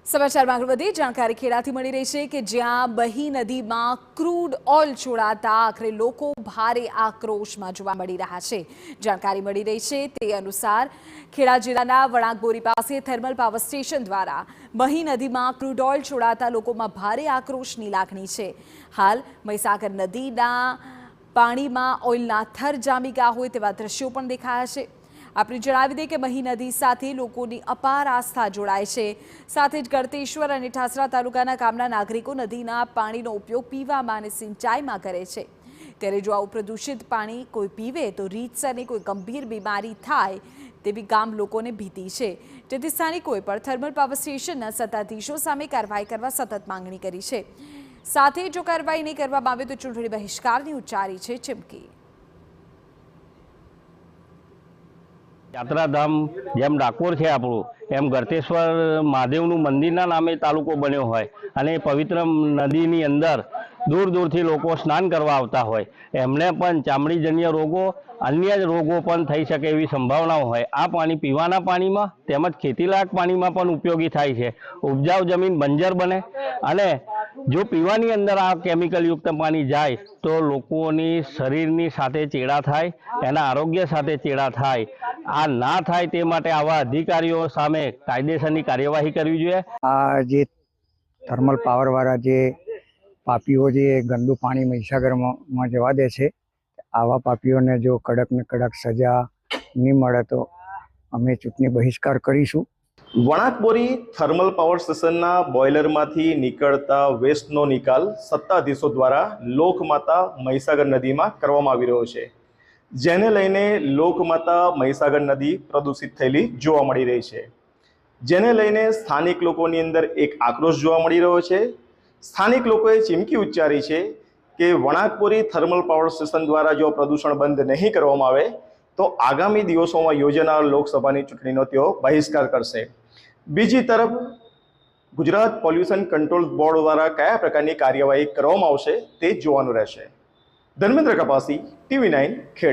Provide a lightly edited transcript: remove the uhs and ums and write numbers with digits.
સમાચારમાં આગળ વધીએ જાણકારી ખેડાથી મળી રહી છે કે જ્યાં બહી નદીમાં ક્રૂડ ઓઇલ છોડાતા આખરે લોકો ભારે આક્રોશમાં જોવા મળી રહ્યા છે। જાણકારી મળી રહી છે તે અનુસાર ખેડા જિલ્લાના વણાકબોરી પાસે થર્મલ પાવર સ્ટેશન દ્વારા બહી નદીમાં ક્રૂડ ઓઇલ છોડાતા લોકોમાં ભારે આક્રોશની લાગણી છે। હાલ મહીસાગર નદીના પાણીમાં ઓઇલના થર જામી ગયા હોય તેવા દ્રશ્યો પણ દેખાયા છે। આપણે જણાવી દઈએ કે મહી નદી સાથે લોકોની અપાર આસ્થા જોડાય છે। સાથે જ ગળતેશ્વર અને ઠાસરા તાલુકાના ગામના નાગરિકો નદીના પાણીનો ઉપયોગ પીવામાં અને સિંચાઈમાં કરે છે। ત્યારે જો આવું પ્રદૂષિત પાણી કોઈ પીવે તો રીતસરની કોઈ ગંભીર બીમારી થાય તેવી ગામ લોકોને ભીતિ છે। જેથી સ્થાનિકોએ પણ થર્મલ પાવર સ્ટેશનના સત્તાધીશો સામે કાર્યવાહી કરવા સતત માંગણી કરી છે। સાથે જો કાર્યવાહી નહીં કરવામાં આવે તો ચૂંટણી બહિષ્કારની ઉચ્ચારી છે ચીમકી। યાત્રાધામ જેમ ડાકોર છે આપણું એમ ગળતેશ્વર મહાદેવનું મંદિરના નામે તાલુકો બન્યો હોય અને પવિત્ર નદીની અંદર દૂર દૂરથી લોકો સ્નાન કરવા આવતા હોય એમને પણ ચામડીજન્ય રોગો અન્ય રોગો પણ થઈ શકે એવી સંભાવનાઓ હોય। આ પાણી પીવાના પાણીમાં તેમજ ખેતીલાયક પાણીમાં પણ ઉપયોગી થાય છે। ઉપજાઉ જમીન બંજર બને અને જો પીવાની અંદર આ કેમિકલયુક્ત પાણી જાય તો લોકોની શરીરની સાથે ચેડા થાય, એના આરોગ્ય સાથે ચેડા થાય। આ ના થાય તે માટે આવા અધિકારીઓ સામે કાયદેસરની કાર્યવાહી કરવી જોઈએ। આ જે થર્મલ પાવર વાળા જે પાપીઓ જે ગંદુ પાણી મહીસાગરમાં જવા દે છે, આવા પાપીઓને જો કડક ને કડક સજા નહીં મળે તો અમે ચૂંટણી બહિષ્કાર કરીશું। વણાકબોરી થર્મલ પાવર સ્ટેશનના બોઇલરમાંથી નીકળતા વેસ્ટનો નિકાલ સત્તાધીશો દ્વારા લોકમાતા મહીસાગર નદીમાં કરવામાં આવી રહ્યો છે, જેને લઈને લોકમાતા મહીસાગર નદી પ્રદૂષિત થયેલી જોવા મળી રહી છે। જેને લઈને સ્થાનિક લોકોની અંદર એક આક્રોશ જોવા મળી રહ્યો છે। સ્થાનિક લોકોએ ચીમકી ઉચ્ચારી છે કે વણાકબોરી થર્મલ પાવર સ્ટેશન દ્વારા જો પ્રદૂષણ બંધ નહીં કરવામાં આવે તો આગામી દિવસોમાં યોજાનાર લોકસભાની ચૂંટણીનો તેઓ બહિષ્કાર કરશે। બીજી તરફ ગુજરાત પોલ્યુશન કંટ્રોલ બોર્ડ દ્વારા કયા પ્રકારની કાર્યવાહી કરવામાં આવશે તે જોવાનું રહેશે। ધર્મેન્દ્ર કપાસી, TV9 ખેડા।